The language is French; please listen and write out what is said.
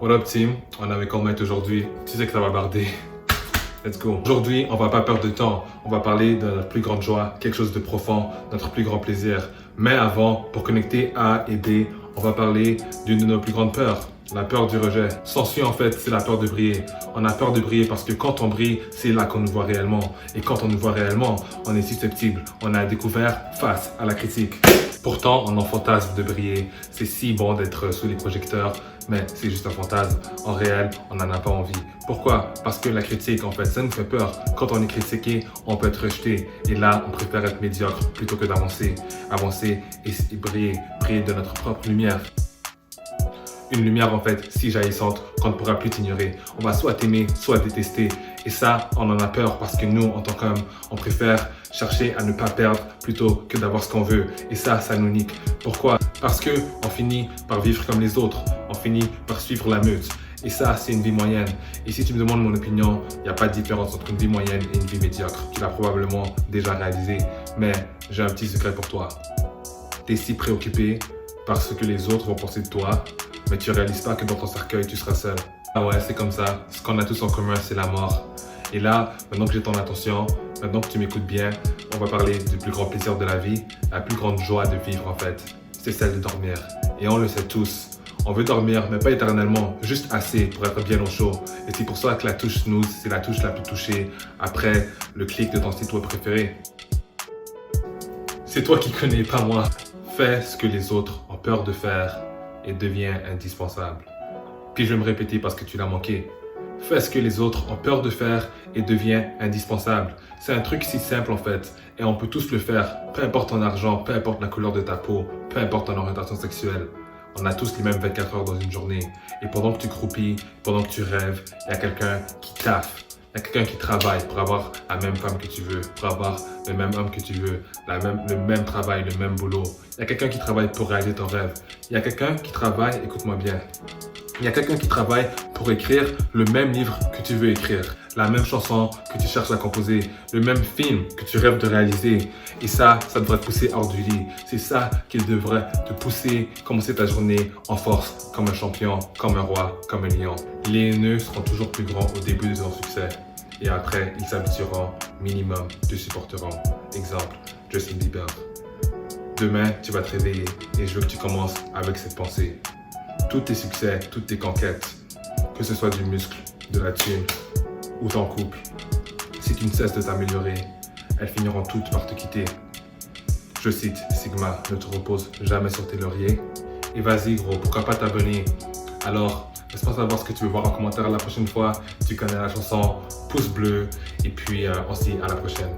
What up team? On est avec All Might aujourd'hui. Tu sais que ça va barder. Let's go. Aujourd'hui, on va pas perdre de temps. On va parler de notre plus grande joie, quelque chose de profond, notre plus grand plaisir. Mais avant, pour connecter A et B, on va parler d'une de nos plus grandes peurs. La peur du rejet. S'ensuit en fait, c'est la peur de briller. On a peur de briller parce que quand on brille, c'est là qu'on nous voit réellement. Et quand on nous voit réellement, on est susceptible. On a découvert face à la critique. Pourtant, on en fantasme de briller. C'est si bon d'être sous les projecteurs, mais c'est juste un fantasme. En réel, on n'en a pas envie. Pourquoi? Parce que la critique, en fait, ça nous fait peur. Quand on est critiqué, on peut être rejeté. Et là, on préfère être médiocre plutôt que d'avancer. Avancer et briller. Briller de notre propre lumière. Une lumière en fait si jaillissante qu'on ne pourra plus t'ignorer. On va soit t'aimer, soit détester. Et ça, on en a peur parce que nous, en tant qu'hommes, on préfère chercher à ne pas perdre plutôt que d'avoir ce qu'on veut. Et ça nous nique. Pourquoi? Parce que on finit par vivre comme les autres. On finit par suivre la meute. Et ça, c'est une vie moyenne. Et si tu me demandes mon opinion, il n'y a pas de différence entre une vie moyenne et une vie médiocre. Tu l'as probablement déjà réalisé. Mais j'ai un petit secret pour toi. Tu es si préoccupé par ce que les autres vont penser de toi, mais tu réalises pas que dans ton cercueil, tu seras seul. Ah ouais, c'est comme ça. Ce qu'on a tous en commun, c'est la mort. Et là, maintenant que j'ai ton attention, maintenant que tu m'écoutes bien, on va parler du plus grand plaisir de la vie, la plus grande joie de vivre en fait. C'est celle de dormir. Et on le sait tous. On veut dormir, mais pas éternellement, juste assez pour être bien au chaud. Et c'est pour ça que la touche snooze, c'est la touche la plus touchée après le clic de ton site web préféré. C'est toi qui connais, pas moi. Fais ce que les autres ont peur de faire et deviens indispensable. Puis je vais me répéter parce que tu l'as manqué. Fais ce que les autres ont peur de faire et deviens indispensable. C'est un truc si simple en fait et on peut tous le faire, peu importe ton argent, peu importe la couleur de ta peau, peu importe ton orientation sexuelle. On a tous les mêmes 24 heures dans une journée et pendant que tu croupis, pendant que tu rêves, il y a quelqu'un qui taffe. Il y a quelqu'un qui travaille pour avoir la même femme que tu veux, pour avoir le même homme que tu veux, le même travail, le même boulot. Il y a quelqu'un qui travaille pour réaliser ton rêve. Il y a quelqu'un qui travaille, écoute-moi bien, il y a quelqu'un qui travaille pour écrire le même livre que tu veux écrire, la même chanson que tu cherches à composer, le même film que tu rêves de réaliser. Et ça devrait te pousser hors du lit. C'est ça qui devrait te pousser, commencer ta journée en force, comme un champion, comme un roi, comme un lion. Les haineux seront toujours plus grands au début de ton succès. Et après, ils s'habitueront, minimum, te supporteront. Exemple, Justin Bieber. Demain, tu vas te réveiller et je veux que tu commences avec cette pensée. Tous tes succès, toutes tes conquêtes, que ce soit du muscle, de la thune ou ton couple, si tu ne cesses de t'améliorer, elles finiront toutes par te quitter. Je cite Sigma, ne te repose jamais sur tes lauriers. Et vas-y gros, pourquoi pas t'abonner? Alors, laisse-moi savoir ce que tu veux voir en commentaire la prochaine fois. Tu connais la chanson, pouce bleu, et puis on se dit à la prochaine.